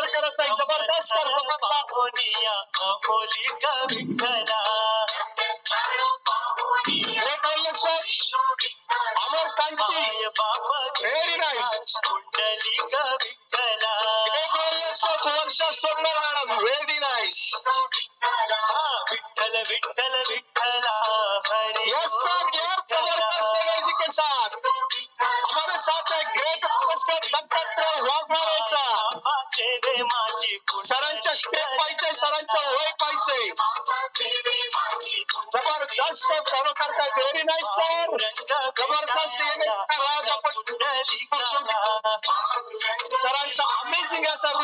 करत नाही जबरदस्त सर अमर कांची व्हेरी नाईस वर्ष सोडणार madam very nice Vitthal Vitthal विठ्ठला यस सर यस जबरदस्त एनर्जी के साथ हमारे साथ है ग्रेट सरांच्या स्टेप पाहिजे सरांचं वय पाहिजे जबरदस्त फॉलो करताय व्हेरी नाईस सर जबरदस्त सरांचा अमेझिंग आहे सर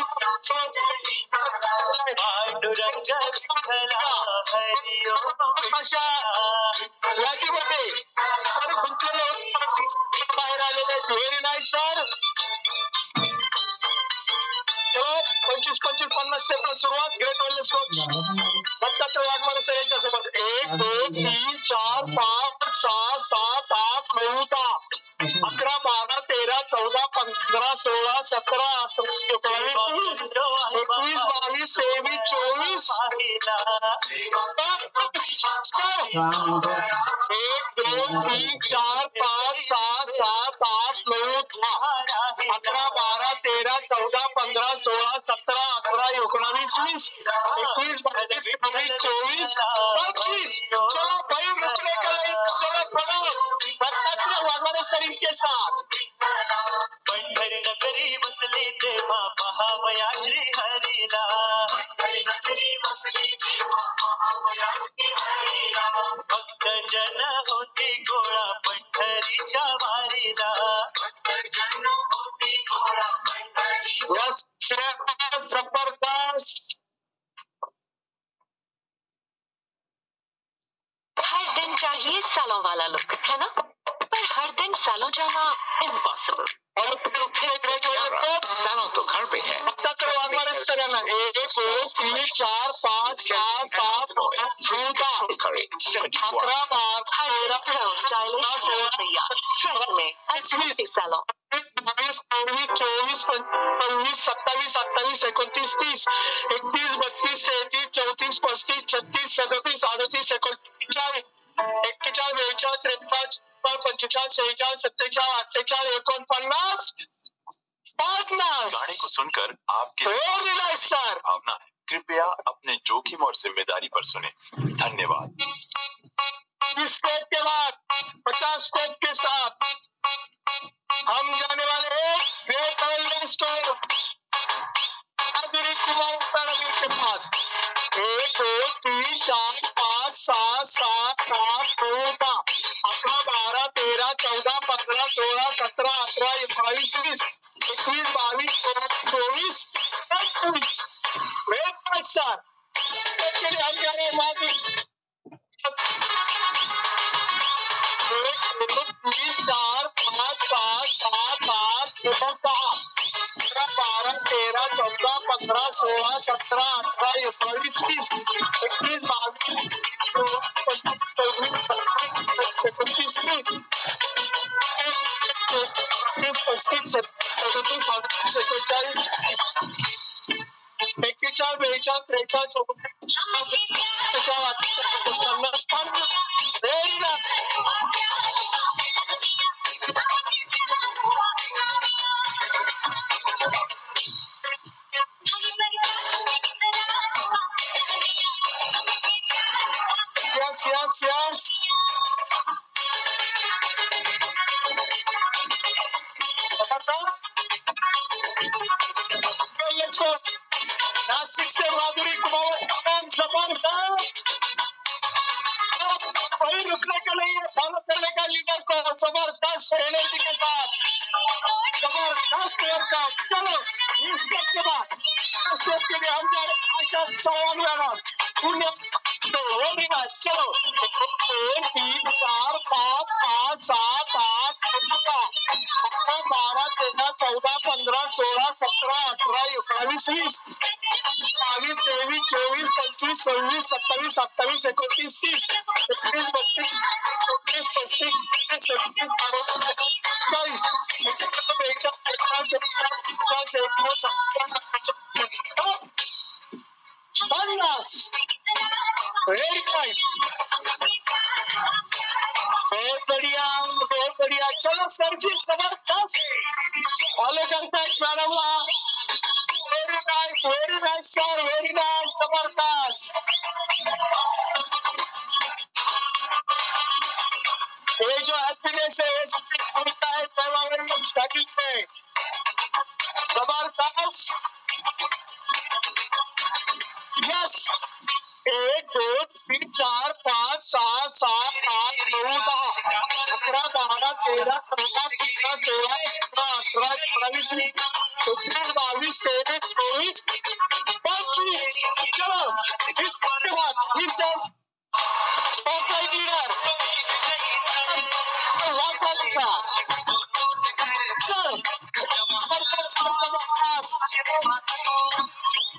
सर खुंचले बाहेर आलेले व्हेरी नाईस सर 25-50 स्टेपला सुरुवात great wellness coach Dattatray Waghmare sir यांच्यासोबत 1 2 3 4 5 6 7 8 9 10 11 12 13 14 15 16 17 18 19 21 22 23 24 1 2 3 4 5 6 7 8 9 10 11 12 13 14 15 16 17 18 19 20 21 22 23 24 25 चलो भाई रुकने का नहीं चलो प्रणव दत्तात्रय वाघमारे सर इनके साथ पंढरी नगरी बसली देवा महावया श्री हरिला भक्त जन होती गोळा पंढरीच्या वारीला जबरदस्त हर दिन चाहिए सालों वाला लुक है ना पर हर दिन सालों जाना इम्पॉसिबल सालों तो घर पे है 1 2 3 4 5 6 7 22 23 24 25 26 27 28 29 30 31 32 33 34 35 36 37 38 41 42 45 46 गाने को सुनकर आपकी भावना है कृपया अपने जोखिम और जिम्मेदारी पर सुने धन्यवाद स्टेप के बाद 50 स्टेप के साथ हम जाने वाले हैं great wellness coach Madhuri Kumar के पास 1 2 3 4 5 6 7 8 9 10 11 12 13 14 15 16 17 18 22 21 22 24 25 वेट सर हम जाने Madhuri 3 4 5 6 7 8 9 10 12 13 14 15 16 17 18 19 20 21 yes. Let's go. Now 60 Madhuri Kumar जबरदस्त कोई रुकने का नहीं है फॉलो करने का लीडर को जबरदस्त एनर्जी के साथ जबरदस्त वर्कआउट चलो इस स्टेप के बाद स्टेप के लिए हम आशा चौहान वाला पुण्य चलो 3 4 5 7 8 12 13 14 15 16 17 18 19 20 22 23 24 25 26 27 28 29 30 31 32 34 35 36 37 38 39 40 50. Very nice. बहुत बढ़िया. चलो सर जी जबरदस्त फॉलो करते हैं madam. Very nice sir, very nice, जबरदस्त. ये जो हैप्पीनेस है ये सब मिलता है एनवायरमेंट स्टडी में. जबरदस्त. यस. 1 2 3 4 5 6 7 8 9 10 11 12 13 14 15 16 17 18 19 20 22 23 24 25. चलो इसके बाद फिर से स्पॉटलाइट लीडर अच्छा. चलो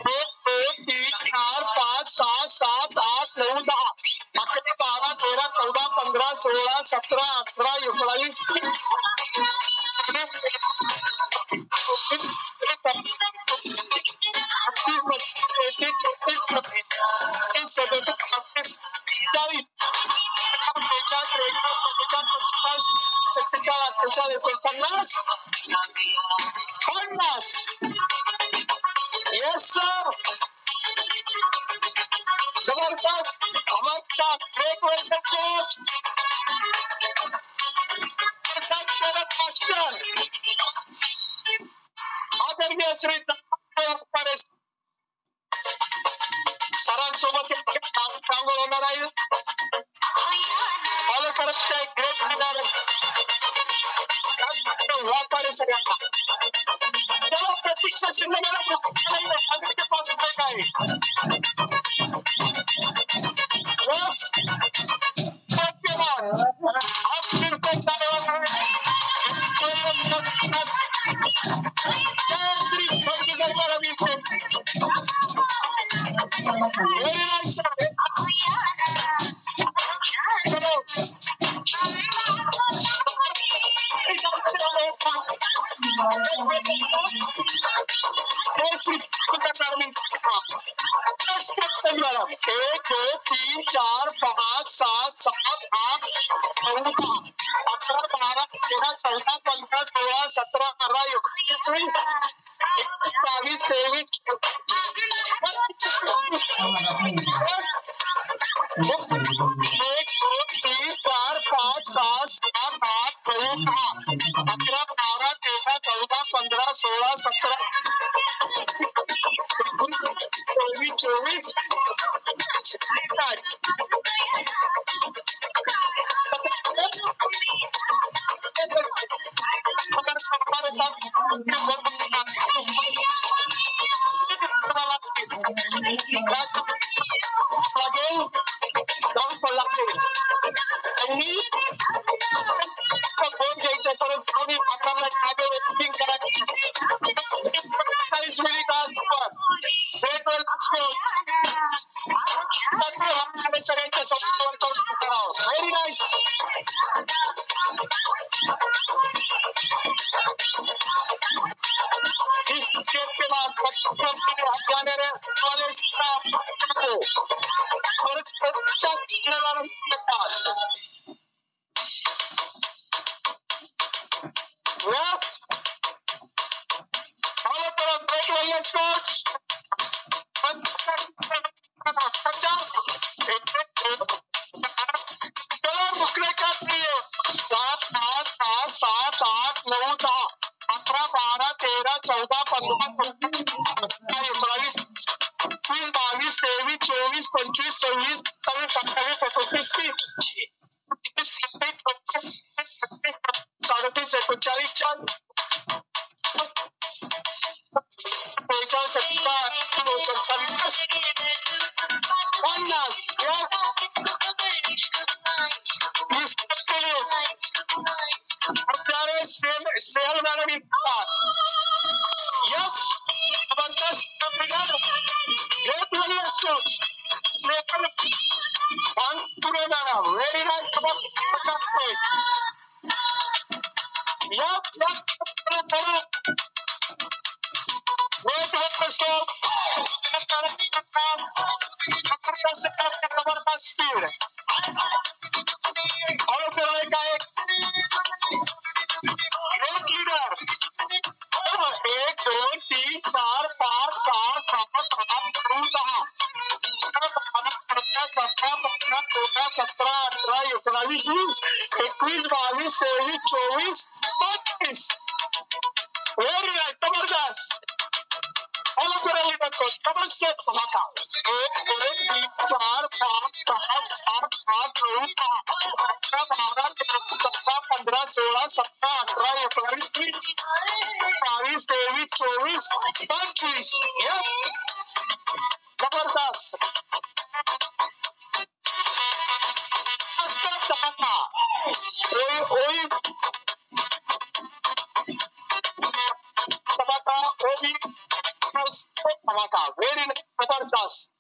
1 2 3 4 5 6 7 8 9 10 11 12 13 14 15 16 17 18 19 50. Yes sir. जबरदस्त. हमारा great welcome coach. आदरणीय श्री सरांसोबत चांगलं होणार आहे. फॉलो करत ग्रेट लीडर व्यापारी सगळ्यांना. चला प्रतीक्षा शिंदेला पास ब्रेक आहे. बस very nice sir. एक दो तीन चार पाँच सात सात आठ 9 10 11 12 13 14 15 16 17 18 19 20 22 23 1 2 3 4 5 6 7 8 9 10 11 12 13 14 15 16 17 24 हमारे साथ लागेल जाऊन पडला फोन घ्यायचा परत कोणी पात्राला मागे बुकिंग करायचं 45 मिनिट असतात. सगळ्यांच्या सपोर्ट करावं. Very nice. इस गेम के बाद जाने वाले स्टाफ को और अच्छा खेलने वालों के पास यस फॉलो करो ब्रेक वेलनेस कोच 50. चलो मुकरे कर दिए 7 8 7 8 9 10 11 12 13 14 15 19 20 22 23 24 25 26 27 28 29 37 39 स्नेहल मैडम इन पास. यस जबरदस्त great wellness coach Snehal madam. जबरदस्त स्पीड और फिर आएगा एक ग्रेट लीडर 1 2 3 4 5 7 8 9 10 21 22 23 24 25 वेरी नाइस जबरदस्त फॉलो करेंगे बच्चों जबरदस्त धमाका 1 2 3 4 5 6 7 8 9 10 11 12 13 14 15 16 17 18 22 23 जबरदस्त धमाका धमाका वेरी जबरदस्त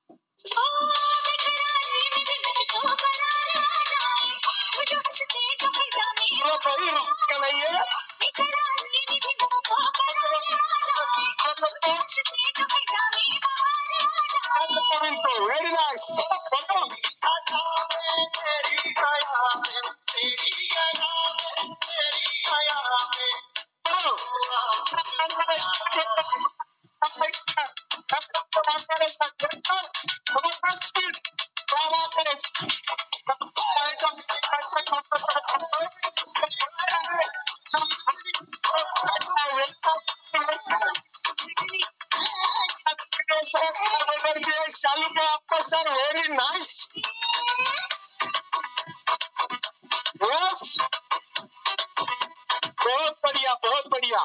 वेरी नाइस चालू में आपका सर वेरी नाइस यस बहुत बढ़िया बहुत बढ़िया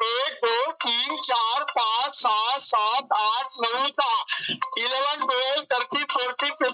एक दो तीन चार पाँच सात सात आठ नौ 11 12 13 14 15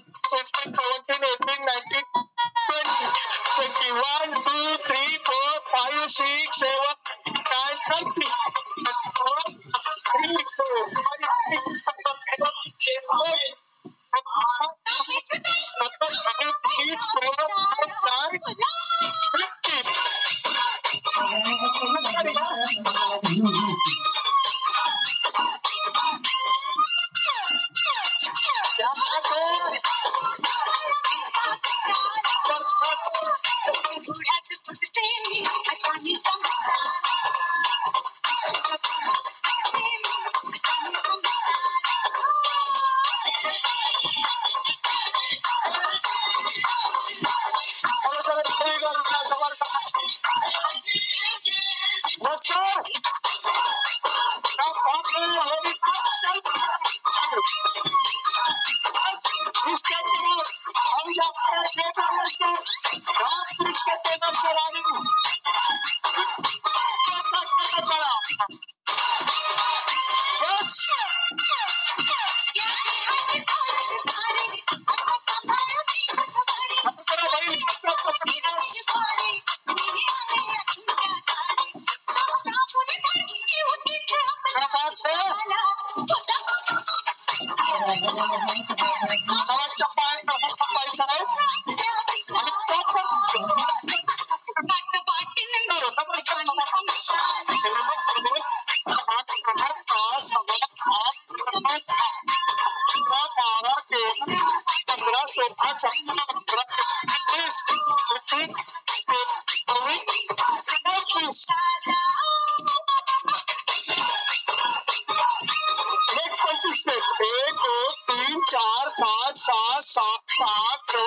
16 17 18 19 20 21 2 3 4 5 6 7 9 30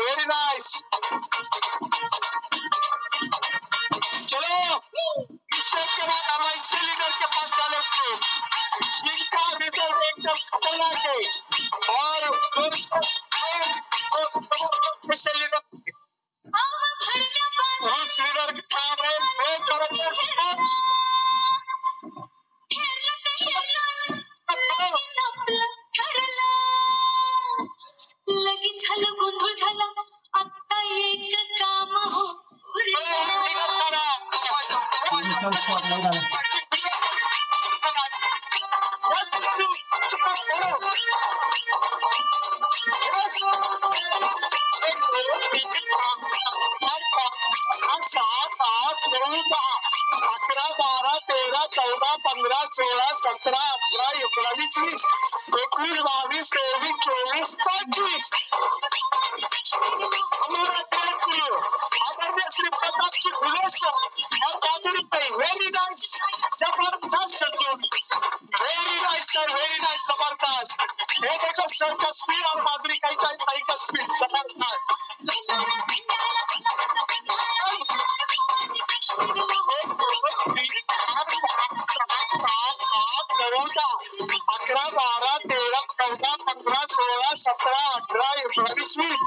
Very nice. चलो मिस्टेक के बाद हमारे सिलेंडर के पास चलो इनका रिजल्ट एकदम खतरनाक है और सिलेंडर सिलेंडर काम है लगीन झालं गोंधळ झाला आता एक काम हो सात आठ नौ 11 12 13 14 15 16 17 18 19 20 21 22 23 24 25 हमारा आदरणीय श्री प्रताप जी भुलेश्वर और माधुरी भाई वेरी नाइस जबरदस्त Sachin very nice sir very nice जबरदस्त ये देखो सर का स्पीड और माधुरी भाई का स्पीड जबरदस्त अकरा 12 13 14 15 16 17 18 19 20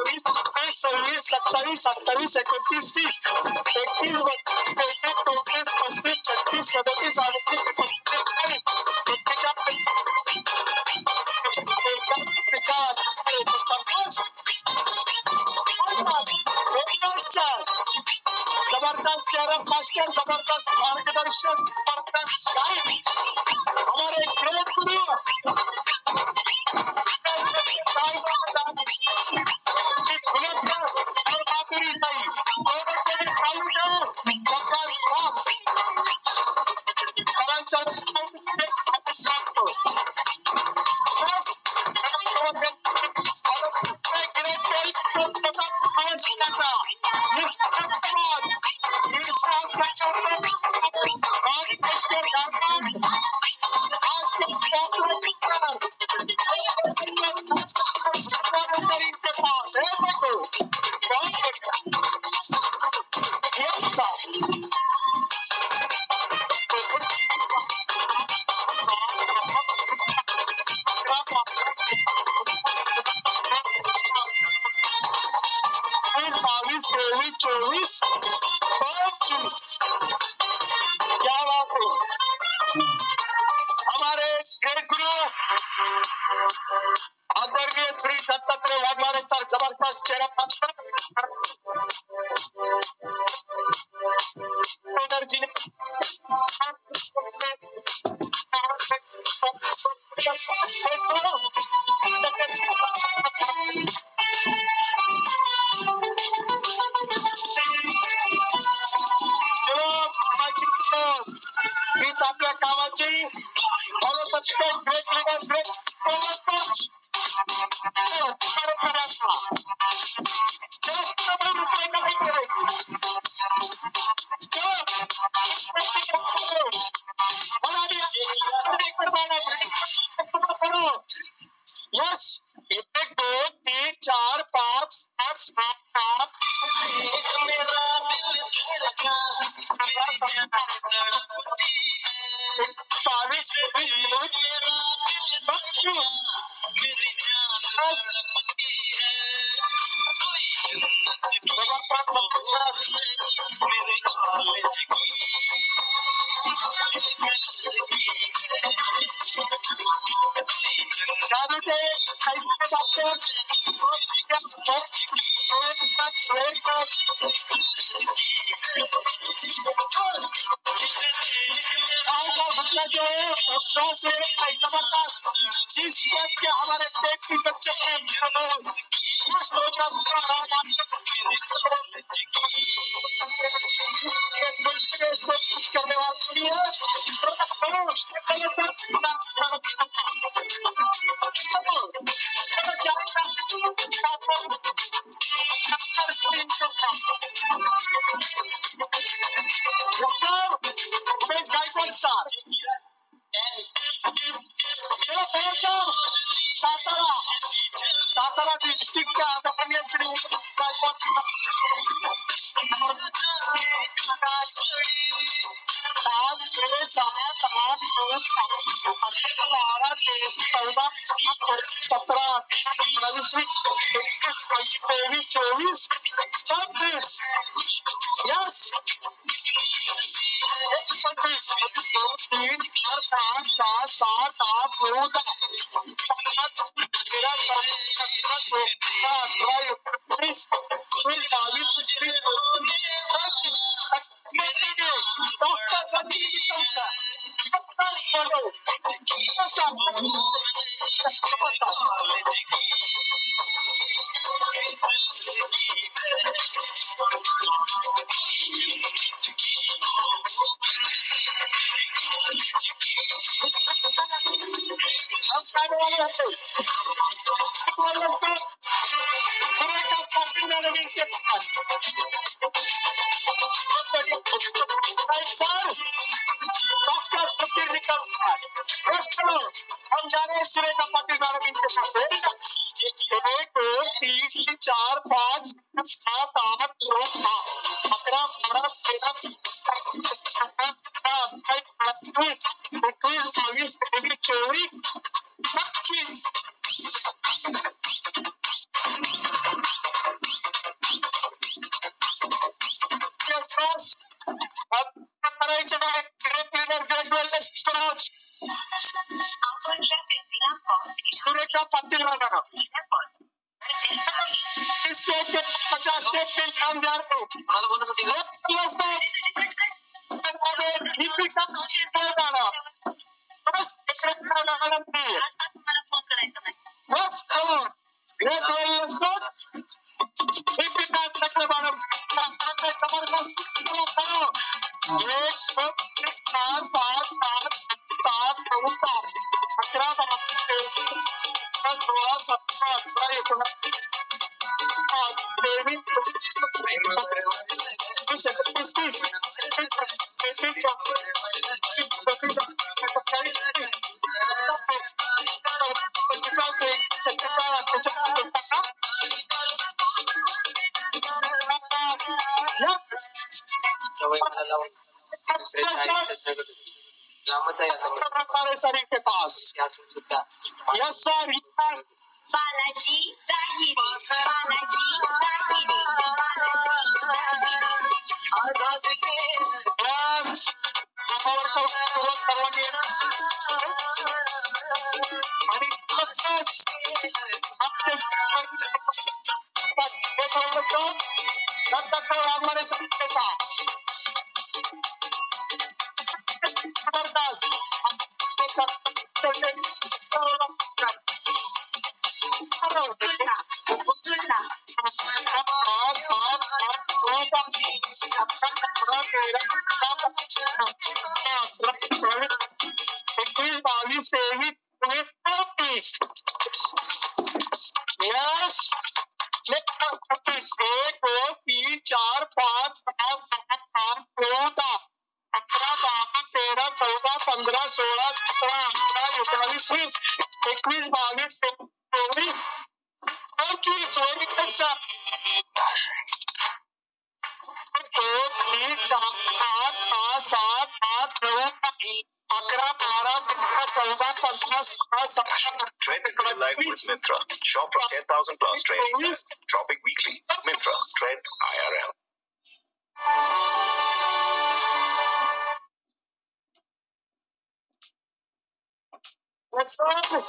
24 26 27 28 29 30 31 32 33 34 35 36 जबरदस्त चेहरा मास्टर जबरदस्त मार्गदर्शन हमारे ग्रेट गुरु और माधुरी भाई क्या बात है हमारे गुरु आदरणीय श्री दत्तात्रेय वाघमारे सर जबरदस्त चेहरा जी ने हीच आपल्या कामाची यस 1 2 3 4 5 6 7 8 से जबरदस्त जिस के हमारे पेट की बच्चे करने वाली है साथ चलो सातारा सातारा डिस्ट्रिक्टचा आदरणीय श्री सात छः सात आठ नौ 12 14 17 23 24 यस 3 4 5 6 7 8 9 हम जा रहे हैं सुरेखा पाटिल मैडम इनके pass 1 2 3 4 5 7 8 9 11 12 13 21 22 23 24 Surekha Patil madam state के 50 स्टेट के काम जा रहे हो सर के पास यस सर बालाजी जाहिरी बालाजी जाहिरी आजाद के यस सर्वांनी आणि हमारे सबके साथ Life with Myntra. Shop for 10,000 plus training. Shopping weekly. Myntra. Trend IRL. Let's start.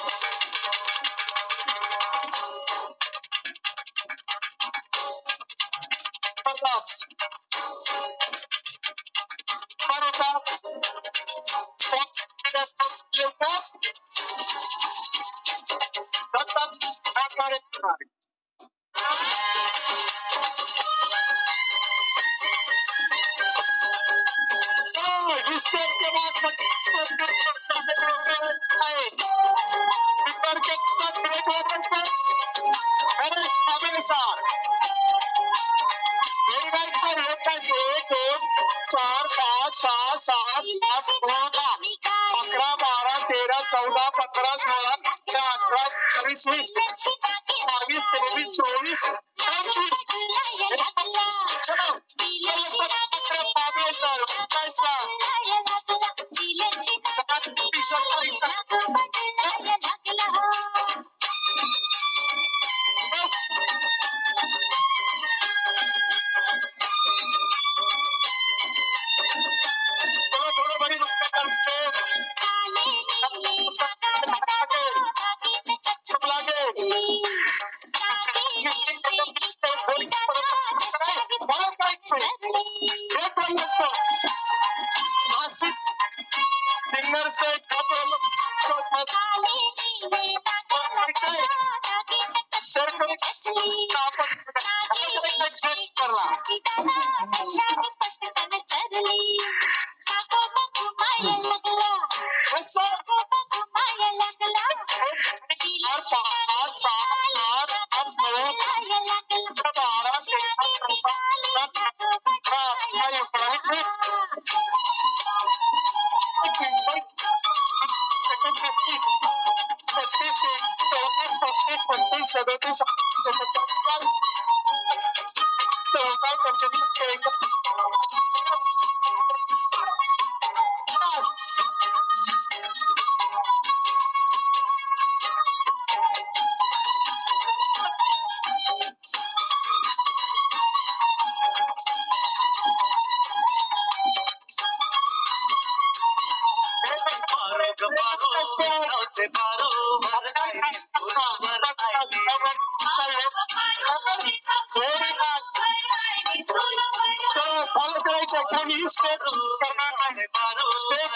Step के बाद स्पीकर के मेरे साथ मेरी बाइक से रोका से 1 2 4 5 6 7 8 9 11 12 13 14 15 16 17 18 19 20 22 23 24 चलो सर कैसा थोड़ा बड़ी सिंगर से सर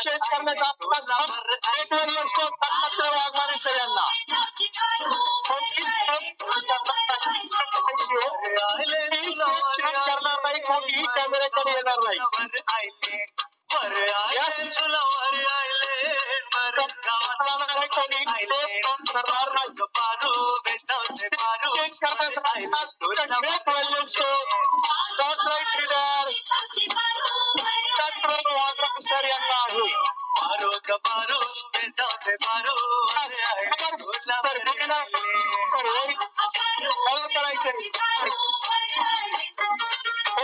चेंज करने का वाघमारे सगळ्यांना चेंज करणार नाही कोणी कॅमेऱ्याकडे येणार नाही चेंज करण्याचा सर यांना आहे सर करायचे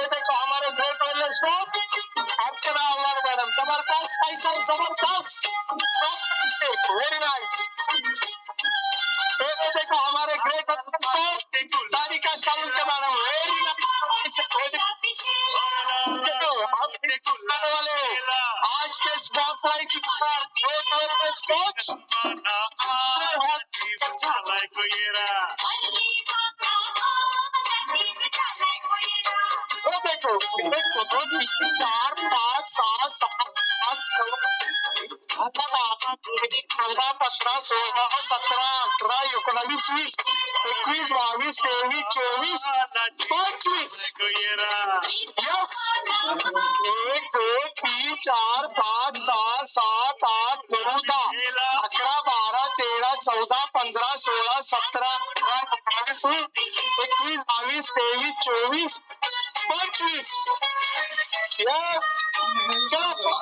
देखो हमारे ग्रेट वेलर्स को अर्चना अवार्ड मैडम जबरदस्त कैसन जबरदस्त वेरी नाइस देखो हमारे great Sarika Salunke madam very nice वाले आज के स्पॉटलाइट ग्रेट वेलर्स कोच देखो 1 2 3 4 5 6 7 8 9 10 11 15 16 17 18 19 20 21 22 23 24 25 यस 1 2 3 4 5 6 7 8 9 10 11 12 13 14 15 16 17 18 19 21 22 23 24 Yes. Chalo.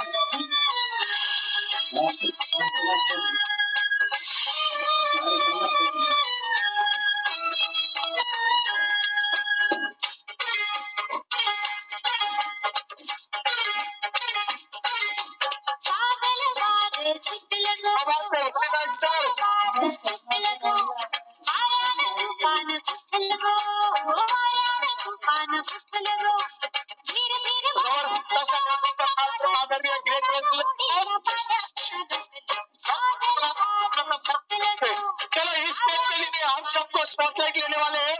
चलो इस स्टेप के लिए हम सबको स्पॉटलाइट लेने वाले हैं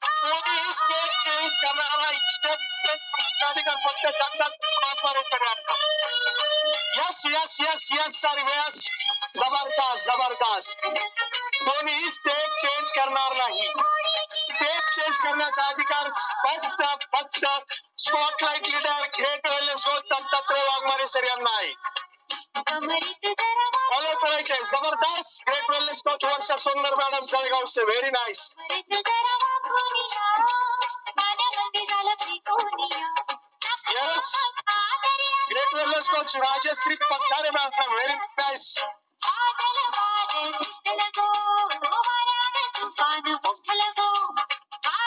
कोई स्टेप चेंज करना है स्टेप का yes yes yes yes sir yes जबरदस्त जबरदस्त कोणी स्टेप चेंज करणार नाही स्टेप चेंज करण्याचा अधिकार फक्त फक्त spotlight leader great wellness coach Dattatray Waghmare sir यांना आहे. फॉलो करायचे. जबरदस्त. Great wellness coach Varsha Sundar madam Jalgaon से. Very nice. Yes. Great wellness coach Rajshree Pathare madam. Very nice.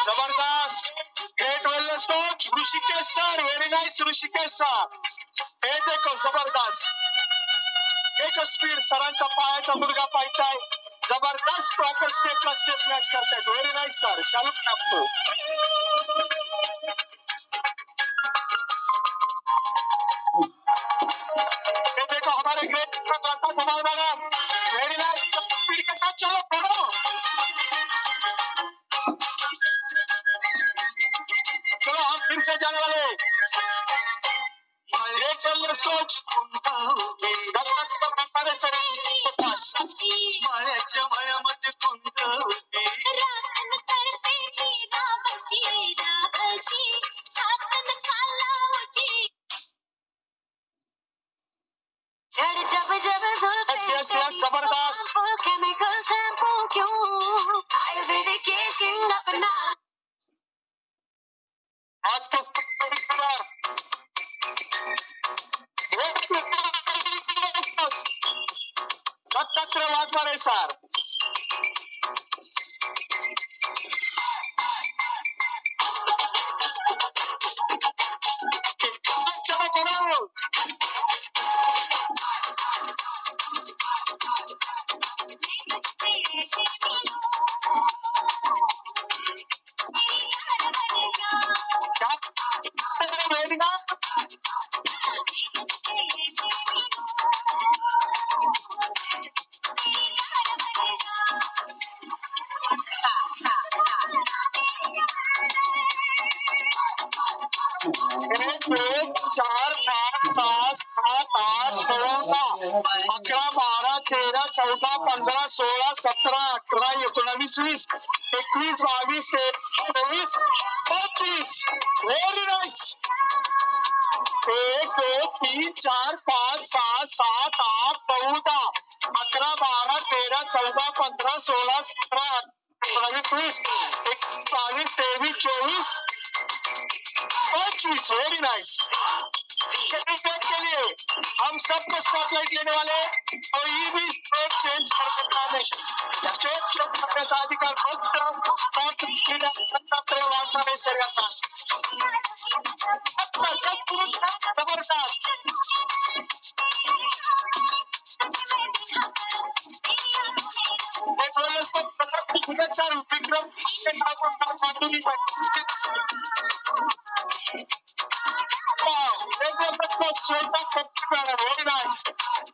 जबरदस्त. Great wellness coach Rishikesh sir. Very nice Rishikesh sir. हे देखो जबरदस्त. एक स्पीड सरांचा पायाचा मुलगा पाहायचा आहे. जबरदस्त. प्रॉपर स्टेपला स्टेप मॅच करतायत. Very nice sir. चालू टाकतो. ये देखो हमारे ग्रेट धमाल मैडम. Very nice. स्पीड के साथ चलो पढ़ो. चलो हम फिर से जाने वाले. Great wellness coach Dattatray sir के पास. माळ्याच्या मळ्यामध्ये कुंड होते. Yes yes yes. जबरदस्त. आज का दत्तात्रय वाघमारे सर. चलो करो. चार पाच सहा सात आठ 11 12 13 14 15 16 17 18 19 20 21 22 23 25. Very nice. 1 2 3 4 5 6 7 8 9 10 11 12 13 14 15 16 17 19 20 22 23 24 25. Very nice. के लिए हम सबको स्पॉटलाइट लेने वाले हैं. कोई भी स्टेट चेंज करने का नहीं. स्टेट चेंज करने का अधिकार सर का. जबरदस्त. सर विक्रम वेरी नाइस.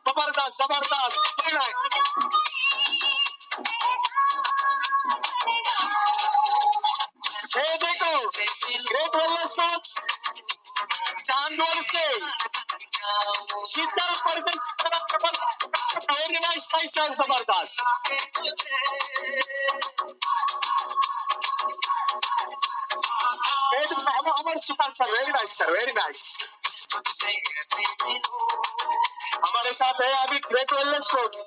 जबरदस्त जबरदस्त. Very nice. ये देखो ग्रेट वेलनेस कोच चांदोर से शीतल पर्दन. वेरी नाइस भाई सर. जबरदस्त. हमारे super sir. Very nice sir. Very nice. हमारे साथ है अभी ग्रेट वेलनेस कोच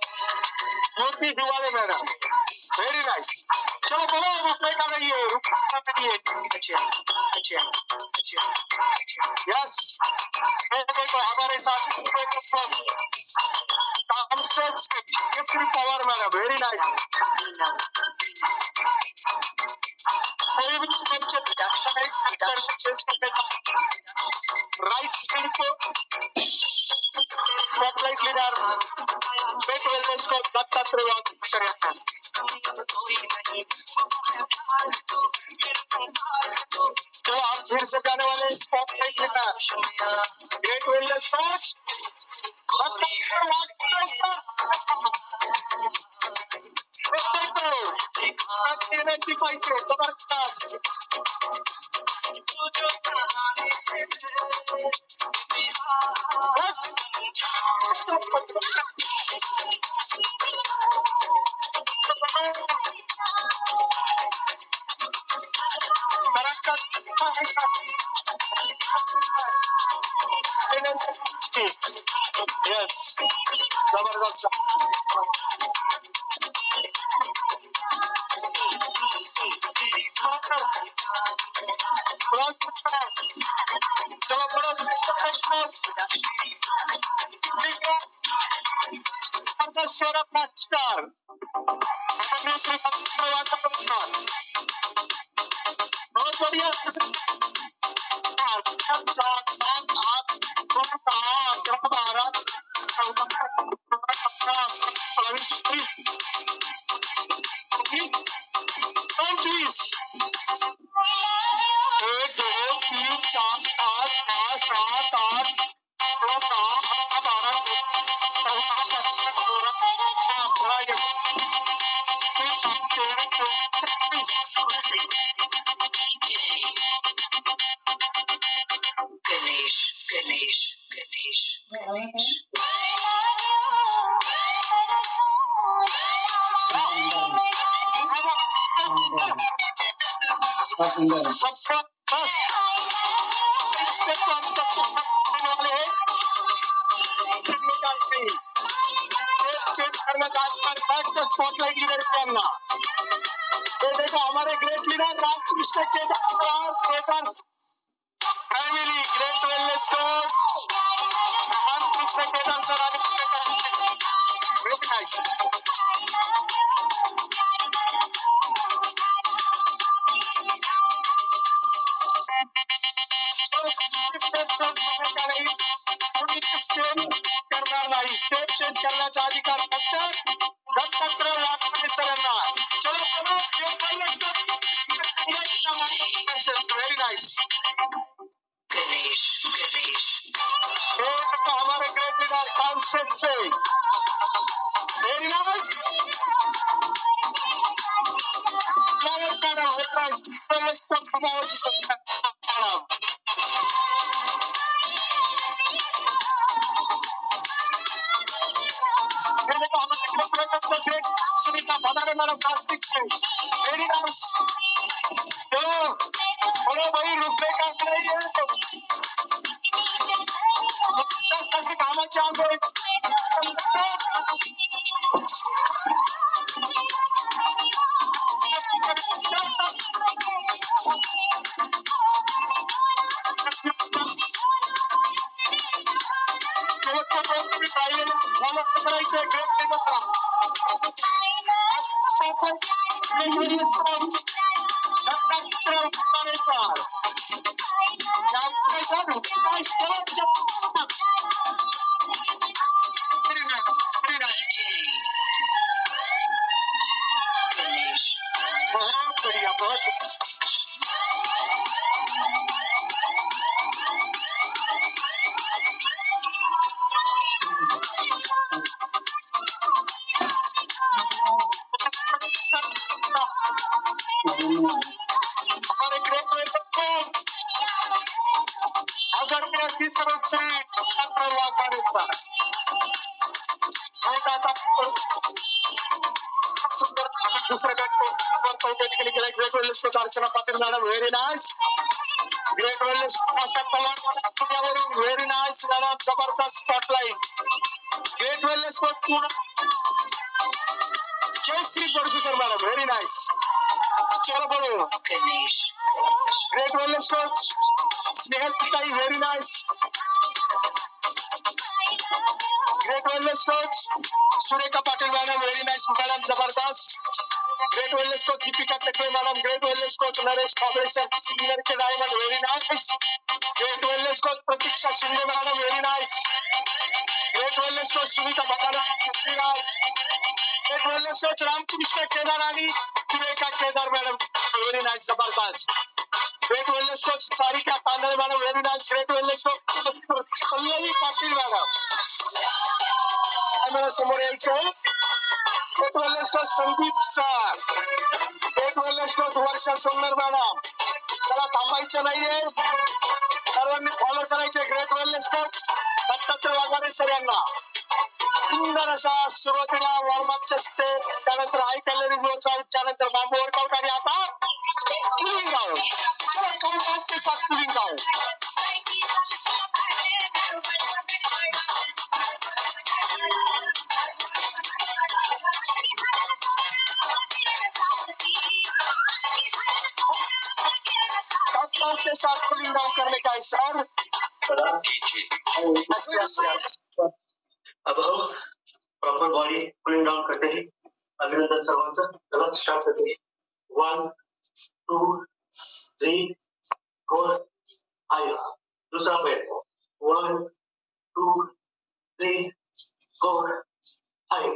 मूर्ति दिवाले मैडम. Very nice. चलो बोलो रुपए का नहीं है. यस. देखो हमारे साथ Kesari Pawar madam. Very nice. Right skill को स्पॉटलाइट लीडर ग्रेट वेलनेस को दत्तात्रय वाघमारे सर. तो आप फिर से जाने वाले spotlight leader great wellness coach Dattatray Waghmare sir. जबरदस्त. बस. येस जबरदस्त चलो शेर अपना चिकार बहुत बढ़िया सात सात आठ 12 प्लीज 1 2 3 4 5 6 7 8 सबका बस स्पॉटलाइट लीडर करना ये देखो हमारे great leader Ramkrishna Kedar family great wellness coach Ramkrishna Kedar sir very nice करणार नाही स्टेप चेंज करण्याचा अधिकार फक्त दत्तात्रय वाघमारे सरांना चलो व्हेरी नाइस हमारे ग्रेट लीडर कॉन्सेप्ट से very nice Sunita Bhadare madam plastic से वेरी नाइस चलो बोलो भाई रुपए का नहीं है कैसे काम चाहोगे बहुत बढ़िया बहुत हमारे ग्रेट अगर की तरफ से दूसरे के लिए ग्रेट वेलनेस को Archana Patil madam very nice great wellness very nice madam जबरदस्त स्पॉटलाइट ग्रेट वेलनेस को Kesari producer madam very nice चलो बोलो great wellness coach Snehal Pitai very nice great wellness coach Surekha Patil madam very nice madam जबरदस्त great wellness coach Deepika Takle madam great wellness coach Naresh Kamble sir senior के diamond very nice great wellness coach Pratiksha Shinde madam very nice great wellness coach Sunita Bhadare very nice great wellness coach Ramkrishna Kedar आणि Surekha Kedar madam very nice जबरदस्त great wellness coach Sarika Tandale madam very nice great wellness coach Pallavi Patil madam camera समोर यायचं great wellness coach Sandeep sir great wellness coach Varsha Sonar madam त्याला थांबायचं नाहीये सर्वांनी follow करायचे great wellness coach Dattatray Waghmare sir यांना सुंदर असा सुरुवातीला वॉर्मअपच्या स्टेप त्यानंतर हाय कॅलरीज वर्कआउट त्यानंतर बांबू वर्कआउट आणि आता पुलिंग आउट काउंट के साथ पुलिंग आउट साथ कूलिंग डाउन करने का है सर। Yes yes yes. अब हम प्रॉपर बॉडी कूलिंग डाउन करते हैं। अभिनंदन सर्वांचं, चला स्टार्ट करते हैं। 1 2 3 4 आया। दूसरा पैर 1 2 3 4 आया।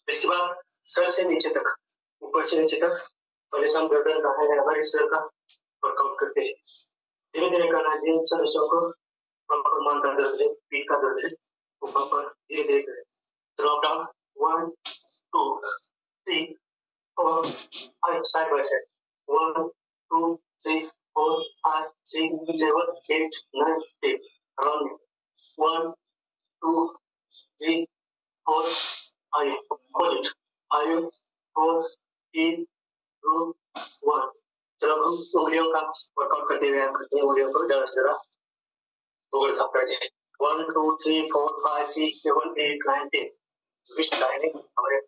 इसके बाद सर से नीचे तक, ऊपर से नीचे तक पहले से हम गर्दन का है हमारे सर का वर्कआउट करते हैं। धीरे धीरे करना है जिन सदस्यों को प्रॉपर मान का दर्द है, पीठ का दर्द है, वो प्रॉपर धीरे धीरे करें। Drop down 1 2 3 4 5 side by side 1 2 3 4 5 6 7 8 9 10 round 1 2 3 4 आइए अपोजिट आइए 4 3 2 1। चलो हम उंगलियों का वर्कआउट करते हुए करते हैं। उंगलियों को जरा जरा उंगली साफ करते हैं। 1 2 3 4 5 6 7 8 9 10 विश डायने हमारे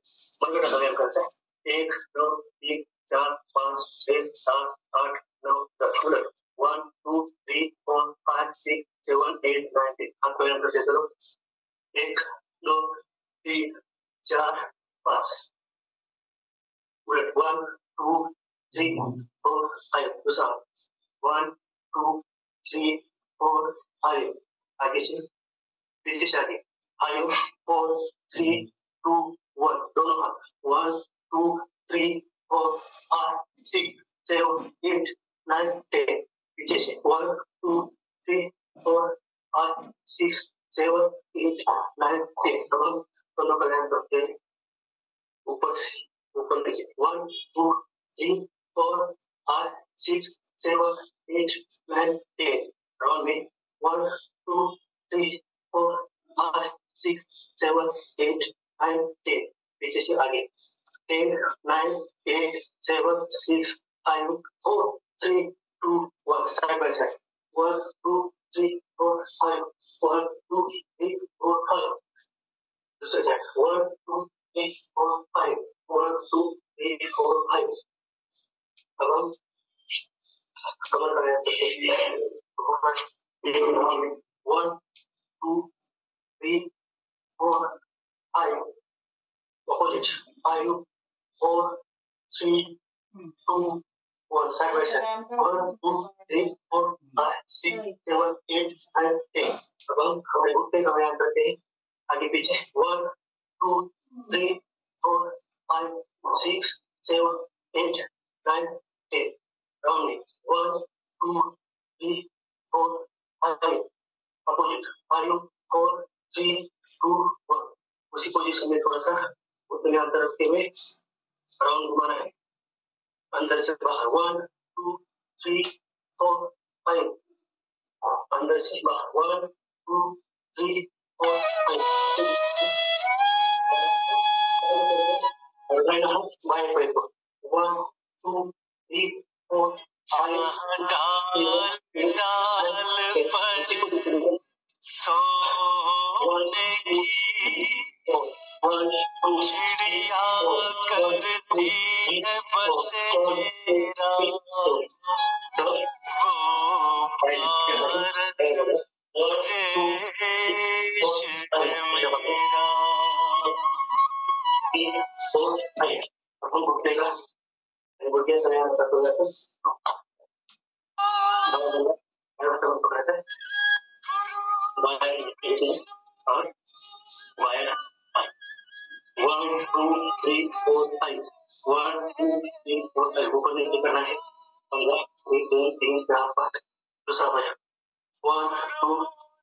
मन का व्यायाम करते हैं। 1 2 3 4 5 6 7 8 9 10 1 2 3 4 5 6 7 8 9 10 हाथ व्यायाम करते चलो। 1 2 3 4 5 उलट 1 2 3 4 आइए दूसरा 1 2 3 4 आइए आगे से पीछे से आगे आइए 4 3 2 1 दोनों हाथ 1 2 3 4 5 6 7 8 9 10 पीछे से 1 2 3 4 5 6 7 8 9 10 दोनों का व्यायाम करते हैं। ऊपर से ऊपर नीचे 1 2 3 4 5 6 7 8 9 10 राउंड में 1 2 3 4 5 6 7 8 9 10 पीछे से आगे 10 9 8 7 6 5 4 3 2 1 साइड बाय साइड 1 2 3 4 5 1 2 3 4 5 दूसरा साइड 1 2 3 4 5 1 2 3 4 5। अब हम कमर का व्यायाम करते हैं। 1 2 3 4 5 opposite 5 4 3 2 1 side by side 1 2 3 4 5 6 7 8 9 10। अब हम हमारे घुटने का व्यायाम करते हैं आगे पीछे 1 2 3 4 5 6 7 8 9 10 राउंड में 1 2 3 4 5 अपोजिट 5 4 3 2 1। उसी पोजीशन में थोड़ा सा घुटने में अंदर रखते हुए राउंड घुमाना है। अंदर से बाहर 1 2 3 4 5 अंदर से बाहर 1 2 3 4 5 और राइट हैंड बाएं पैर को 1 2 3 4 5 डाल डाल पर सोने की चिड़िया करती है बसेरा वो भारत देश है मेरा। घुटने से यहाँ तक हो जाते और बाएं 1 2 3 4 5 1 2 3 4 5 ऊपर नीचे करना है। 15 1 2 3 4 5 दूसरा बाएं 1 2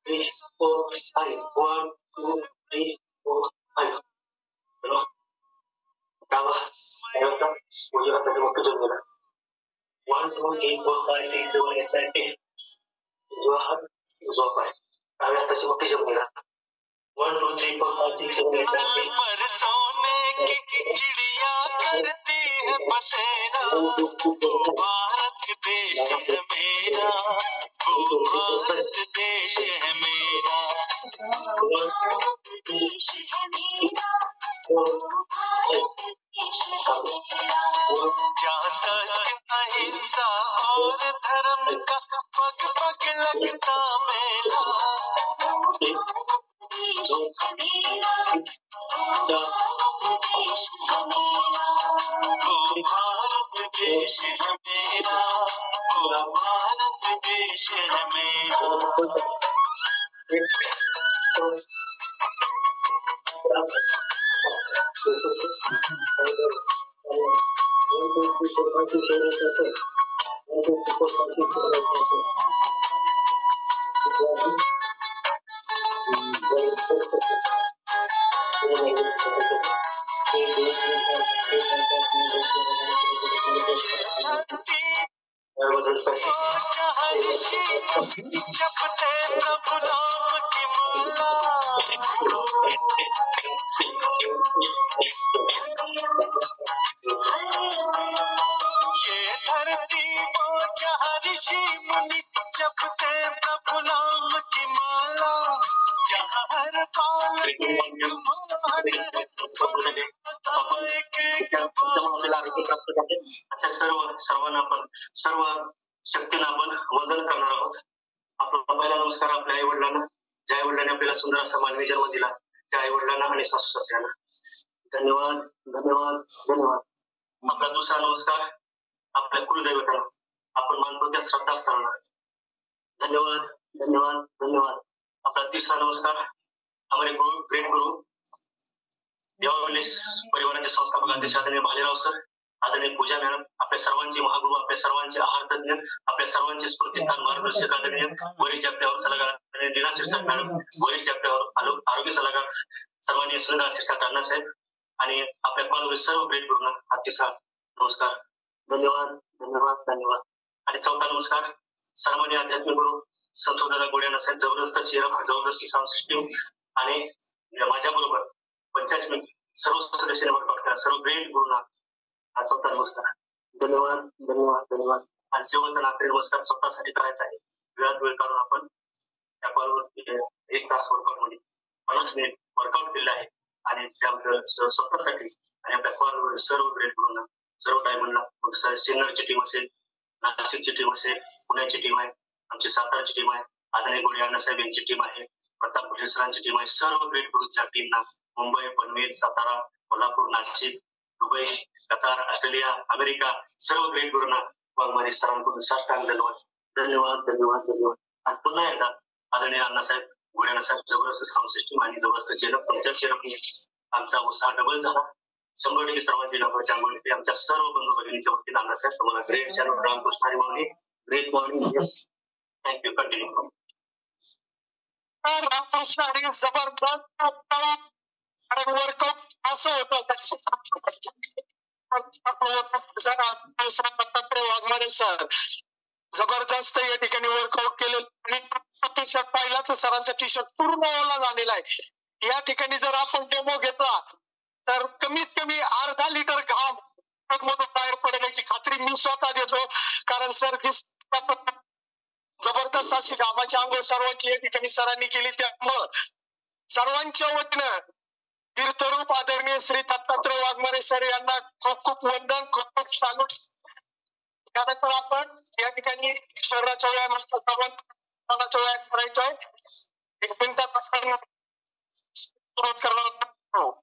3 4 5 1 2 3 4 5 चलो डावा ऐसा मुझे हाथ में मुट्ठी जोड़ देना 1 2 3 4 5 6 7 8 9 10 जो हाथ जो पाए डावे हाथ से मुट्ठी जोड़ देना 1 2 3 4 5 6 7 8 9 10 पर सोने की चिड़िया करती है बसेरा वो भारत देश है मेरा वो भारत देश है मेरा देश है मेरा वो भारत जहाँ सत्य अहिंसा और धर्म का पग पग लगता मेला, वो भारत देश है मेरा, वो भारत देश है मेरा। जपते प्रभु नाम की माला, ये धरती वो जहाँ ऋषि मुनि जपते प्रभु नाम की माला, जहाँ हर पाल सर्वांना आपण सर्व शक्तीला आपण वंदन करणार आहोत. आपला पहिला नमस्कार आपल्या आई वडिलांना, ज्या आई वडिलांनी आपल्याला सुंदर असा मानवी जन्म दिला, त्या आई वडिलांना आणि सासू सासऱ्यांना धन्यवाद धन्यवाद धन्यवाद. आपला दुसरा नमस्कार आपल्या कुलदैवतांना, आपण मानतो त्या श्रद्धास्थानांना धन्यवाद धन्यवाद धन्यवाद. आपला तिसरा नमस्कार हमारे गुरु ग्रेट गुरु देवाविलेश परिवाराचे संस्थापक अध्यक्ष आदरणीय भालेराव सर, आदरणीय पूजा मॅडम, आपल्या सर्वांचे महागुरु, आपल्या सर्वांचे आहार तज्ञ, आपल्या सर्वांचे स्फूर्तिस्थान मार्गदर्शक आदरणीय वरिष्ठ जागत्यावर सल्लागार लीना शिरसाट मॅडम, वरिष्ठ जागत्यावर आरोग्य सल्लागार सर्वांनी सुनील शिरसाट अण्णासाहेब आणि आपल्या कॉलवरील सर्व ग्रेट गुरुंना हा तिसरा नमस्कार धन्यवाद धन्यवाद धन्यवाद. आणि चौथा नमस्कार सर्वांनी आध्यात्मिक गुरु संतोषदादा गोड्याना साहेब, जबरदस्त चेहरा, जबरदस्ती साऊंड सिस्टीम आणि माझ्या बरोबर 85 मिनिट सर्व सदस्यांनी बघतात सर्व ग्रेट गुरुंना हा चौथा नमस्कार धन्यवाद धन्यवाद धन्यवाद. आणि शेवटचा नागरिक नमस्कार स्वतःसाठी करायचा आहे. वेळात वेळ काढून आपण त्या कॉलवर 1 तास वर्कआउट मध्ये 50 मिनिट वर्कआउट केलेलं आहे आणि त्याबद्दल स्वतःसाठी आणि आपल्या कॉलवर सर्व ग्रेट गुरुंना, सर्व डायमंडला, मग सिन्नरची टीम असेल, नाशिकची टीम असेल, पुण्याची टीम आहे, आमची साताराची टीम आहे, आदरणीय गोडे अण्णासाहेब यांची टीम आहे, प्रताप भुले सरांची टीम आहे, सर्व ग्रेट गुरुच्या टीमना Mumbai, Panvel, Satara, Kolhapur, Nashik, Dubai, Qatar, Australia, America सर्व ग्रेट गुरुंना वाघमारे सरांकडून साष्टांग धन्यवाद धन्यवाद धन्यवाद धन्यवाद. आणि पुन्हा एकदा आदरणीय अण्णासाहेब गोडे अण्णासाहेब, जबरदस्त साऊंड सिस्टीम आणि जबरदस्त चेहरा, तुमच्या चेहऱ्याने आमचा उत्साह डबल झाला. 100% सर्वांची नफाची आंघोळी आमच्या सर्व बंधू भगिनीच्या वतीने अण्णासाहेब तुम्हाला great channel Ramkrishna Hari Mauli, great morning. Yes, thank you. Continue. Ramkrishna Hari जबरदस्त वर्कआउट असं होतं वाघमारे सर, जबरदस्त या ठिकाणी वर्कआउट केलेलं आणि टी शर्ट पाहिला तर सरांचा टी शर्ट पूर्ण ओला झालेला आहे. या ठिकाणी जर आपण डेमो घेतला तर कमीत कमी अर्धा लिटर घाम मधून बाहेर पडण्याची खात्री मी स्वतः देतो, कारण सर जबरदस्त अशी घामाची आंघोळ सर्वांची या ठिकाणी सरांनी केली. त्यामुळं सर्वांच्या वतीनं तीर्थरूप आदरणीय श्री दत्तात्रय वाघमारे सर यांना खूप खूप वंदन, खूप खूप सालूट. त्यानंतर आपण या ठिकाणी शरीराच्या व्यायाम सर्वांचा व्यायाम करायचा आहे. 1 मिनिटात सुरुवात करणार आहोत.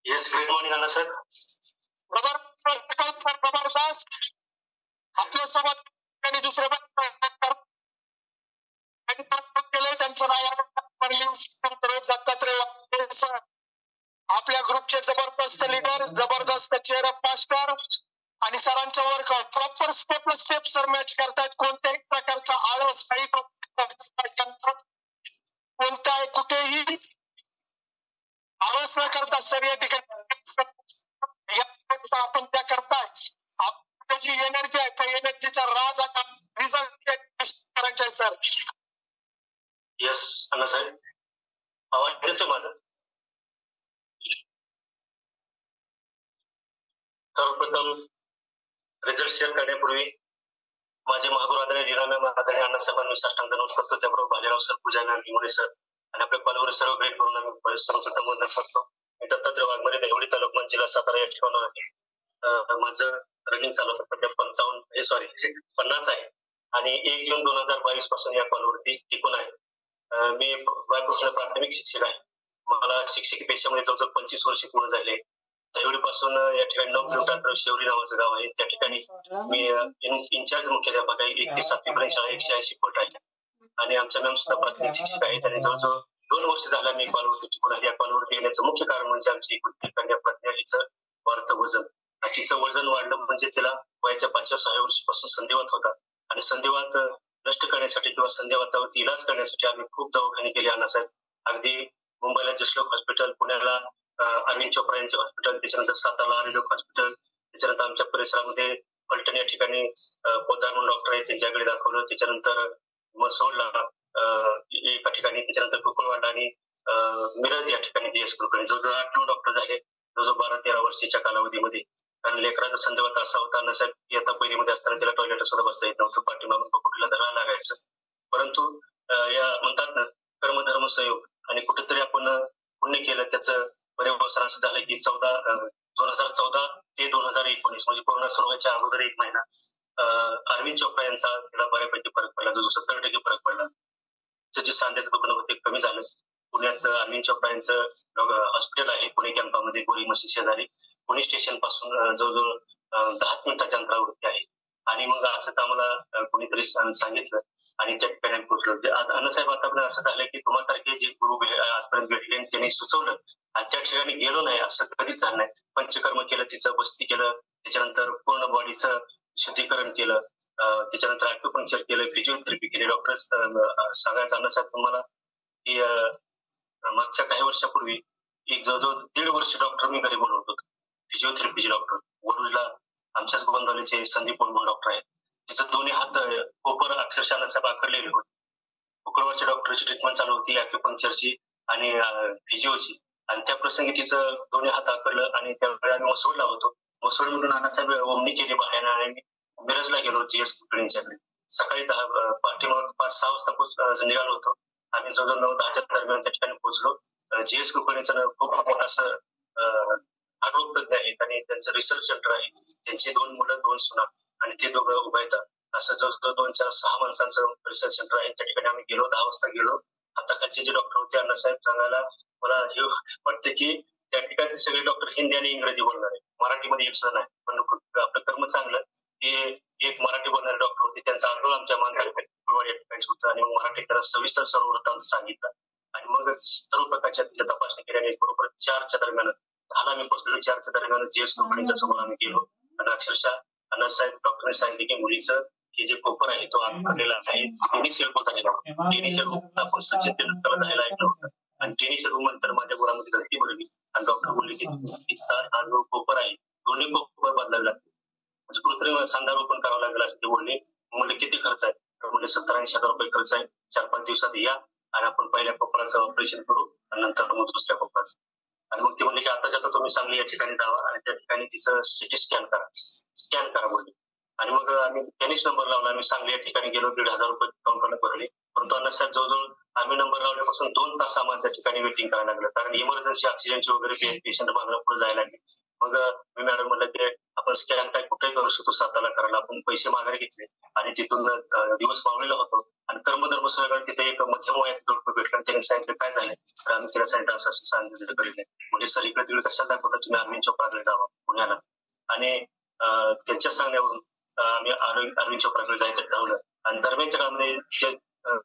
Yes, great morning Anna Saheb. जबरदस्त. आपल्यासोबत आणि दुसऱ्या केलं त्यांचं नाव दत्तात्रय. आपल्या ग्रुपचे जबरदस्त लीडर, जबरदस्त चेअर ऑफ मास्टर आणि सरांच्या workout proper step step sir match करतायत. कोणत्याही प्रकारचा आळस नाही, कोणत्याही कुठेही आळस न करता सर या ठिकाणी आपण त्या करताय. आपली एनर्जी आहे, त्या एनर्जीचा राज आता रिझल्ट करायचा आहे सर. येस अण्णा साहेब, आवाज येतोय माझा? सर्वप्रथम रिझल्ट शेअर करण्यापूर्वी माझे महागुरू आदरणीय लीलाराम आदरणीय अण्णासाहेबांना साष्टांग नमस्कार करतो. त्याबरोबर बाजीराव सर, पूजाना हिमोरे सर आणि आपल्या कॉलवर सर्व भेट करून आम्ही सर्वप्रथम वंदन करतो. मी दत्तात्रय वाघमारे, देवळी तालुका जिल्हा सातारा या ठिकाणी आहे. माझं रनिंग चालू सध्या 50 आहे आणि 1 जून 2022 पासून या कॉलवरती टिकून आहे. मी बायकृष्ण प्राथमिक शिक्षक आहे. मला शिक्षकी पेशामध्ये जवळजवळ 25 वर्ष पूर्ण झाले. देवळी पासून या ठिकाणी 9 किलोमीटर शेवरी नावाचं गाव आहे. त्या ठिकाणी मी इन्चार्ज मुख्याध्यापक आहे. 1 ते 7वी पर्यंत शाळा 180 फूट आहे आणि आमच्या मॅम सुद्धा प्राथमिक शिक्षक आहेत आणि जवळजवळ 2 वर्ष झाला मी कॉलवरती टिकून आहे. या कॉलवरती येण्याचं मुख्य कारण म्हणजे आमची कन्या प्रज्ञा हिचं वाढतं वजन. तिचं वजन वाढलं म्हणजे तिला वयाच्या 5-6 वर्षापासून संधिवात होता आणि संधिवात नष्ट करण्यासाठी किंवा संधिवातावरती इलाज करण्यासाठी आम्ही खूप दवाखाने केले अण्णासाहेब. अगदी मुंबईला जसलोक हॉस्पिटल, पुण्याला अरविंद चोप्रा यांचे हॉस्पिटल, त्याच्यानंतर सातारला आरोग्य हॉस्पिटल, त्याच्यानंतर आमच्या परिसरामध्ये फलटण या ठिकाणी पोदार म्हणून डॉक्टर आहेत त्यांच्याकडे दाखवलं. त्याच्यानंतर मसोडला एका ठिकाणी, त्याच्यानंतर कुकुळवाडा आणि मिरज या ठिकाणी DS कुलकर्णी जवळजवळ 8-9 डॉक्टर झाले जवळजवळ 12-13 वर्षाच्या कालावधीमध्ये. कारण लेकराचा संधिवात असा होता ना साहेब की आता पहिलीमध्ये असताना त्याला टॉयलेट सुद्धा बसता येत नव्हतं, पाठीमागून पकडीला धरायला लागायचं. परंतु या म्हणतात ना कर्मधर्म संयोग आणि कुठेतरी आपण पुण्य केलं त्याचं पर्यवसन असं झालं की 2014 ते 2019 म्हणजे कोरोना सुरू व्हायच्या अगोदर 1 महिना अरविंद चोप्रा यांचा त्याला बऱ्यापैकी फरक पडला. जो 70% फरक पडला. जे सांध्याचं दुखणं होते कमी झालं. पुण्यात अरविंद चोप्रा यांचं हॉस्पिटल आहे पुणे कॅम्पामध्ये, गोरी मशीद शेजारी, पुणे स्टेशन पासून जवळजवळ 10 मिनिटाच्या अंतरावरती आहे. आणि मग असं आम्हाला कोणीतरी सांगितलं आणि त्या ठिकाणी पोहोचलो. अण्णासाहेब आता असं झालं की तुम्हासारखे जे गुरु आजपर्यंत भेटले त्यांनी सुचवलं आजच्या ठिकाणी गेलो नाही असं कधीच झालं नाही. पंचकर्म केलं, तिचं बस्ती केलं, त्याच्यानंतर पूर्ण बॉडीचं शुद्धीकरण केलं, त्याच्यानंतर ॲक्युपंक्चर केलं, फिजिओथेरपी केली. डॉक्टर सांगायचं अण्णासाहेब तुम्हाला की मागच्या काही वर्षापूर्वी एक जवळजवळ 1.5 वर्ष डॉक्टर मी घरी बोलवत होतो. फिजिओथेरपीचे डॉक्टर वडूजला आमच्याच गोंदवलीचे संदीप म्हणून डॉक्टर आहेत. तिचं दोन्ही हात कोपर अक्षरशः अण्णासाहेब आकडलेले होते. उकळवाच्या डॉक्टरची ट्रीटमेंट चालू होती, ॲक्युपंक्चरची आणि फिजिओची. आणि त्या प्रसंगी तिचं दोन्ही हात आकडलं आणि त्यावेळी आम्ही मसोडला होतो. मसोड म्हणून अण्णासाहेब ओमनी केली बाहेर आणि मिरजला गेलो GS कुलकर्णींच्याकडे. सकाळी 5-6 वाजता निघालो होतो. आम्ही जवळजवळ 9-10च्या दरम्यान त्या ठिकाणी पोहोचलो. GS कुलकर्णीचं खूप मोठं असं आरोग्य तज्ञ आहेत आणि त्यांचं रिसर्च सेंटर आहे. त्यांची 2 मुलं 2 सुना आणि ते दोघं उभं येतात. असं जवळजवळ 2-4-6 माणसांचं रिसर्च सेंटर आहे. त्या ठिकाणी आम्ही गेलो. 10 वाजता गेलो. हाताखालचे जे डॉक्टर होते अण्णासाहेब सांगायला मला हे वाटतं की त्या ठिकाणी सगळे डॉक्टर हिंदी आणि इंग्रजी बोलणार आहे, मराठीमध्ये एक सुद्धा नाही. पण आपलं कर्म चांगलं ते एक मराठी बोलणारे डॉक्टर होते, त्यांचा आढळ आमच्या मानतालुक्यात या ठिकाणी होतं आणि मग मराठीकरांना सविस्तर सर्व वृत्तांत सांगितलं आणि मग सर्व प्रकारच्या तिच्या तपासणी केल्याने बरोबर 4च्या दरम्यान झाला मी पोहोचलो. 4च्या दरम्यान जीएस कंपनीच्या समोर आम्ही गेलो आणि अक्षरशः अण्णासाहेब डॉक्टरांनी सांगितले की मुलीचं हे जे कोपर आहे तो आणलेला आहे, टेनिस एल्बो झालेला होता. टेनिसच्या रूम आपण सचिन तेंडुलकरला जायला ऐकलं होतं आणि टेनिसच्या रूम नंतर माझ्या गुरामध्ये गळती भरली आणि डॉक्टर बोलले की हा जो कोपर आहे दोन्ही कोपर बदलावे लागतील, म्हणजे कृत्रिम सांधा रोपण करावं लागेल असं ते बोलले. म्हणजे किती खर्च आहे तर म्हणजे 70-80 रुपये खर्च आहे, 4-5 दिवसात या आणि आपण पहिल्या कोपराचं ऑपरेशन करू आणि नंतर मग दुसऱ्या कोपराचं. आणि मग ते म्हणले की आता ज्याचा तुम्ही सांगली या ठिकाणी जावा आणि त्या ठिकाणी तिचं सिटी स्कॅन करा बोलले. आणि मग आम्ही टेनिस नंबर लावला. आम्ही सांगली या ठिकाणी गेलो, 1,500 रुपये काउंटरला भरले. परंतु अण्णासाहेब जवळजवळ आम्ही नंबर लावल्यापासून 2 तास आम्हाला त्या ठिकाणी वेटिंग करायला लागलं, कारण इमर्जन्सी ऑक्सिजनची वगैरे पेशंट बांधला पुढे जायला लागले. मग मी मॅडम म्हणलं की आपण स्कॅन काय कुठेही करू शकतो स्वतःला करायला. आपण पैसे माघारी घेतले आणि तिथून दिवस मावलेला होतो आणि कर्मधर्म सगळं तिथे एक मध्यम वयाचे जोडपं भेटलं आणि त्यांनी सांगितलं काय झालं तर आम्ही तिला सांगितलं असं सांगितलं करील म्हणजे सर इकडे तिकडे कशाला दाखवता तुम्ही अरविंद चोपडाकडे जावा पुण्याला. आणि त्यांच्या सांगण्यावरून आम्ही अरविंद चोपडाकडे जायचं ठरवलं आणि दरम्यानच्या काळामध्ये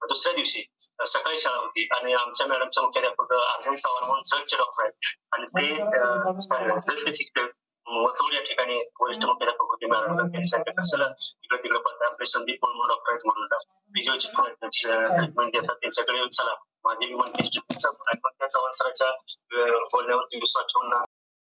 दुसऱ्या दिवशी सकाळी शाळा होती आणि आमच्या मॅडमच्या मुख्याध्यापक अर्जुन चव्हाण म्हणून जजचे डॉक्टर आहेत आणि ते वतोड या ठिकाणी वरिष्ठ मुख्याध्यापक होते मॅडम. त्यांनी सांगितलं कशाला इकडे तिकडे पडतात, आपले संदीप म्हणून डॉक्टर आहेत म्हणून व्हिडिओची ट्रीटमेंट देतात त्यांच्याकडे चला माझी म्हणते. चव्हाण सरांच्या बोलण्यावरती विश्वास ठेवून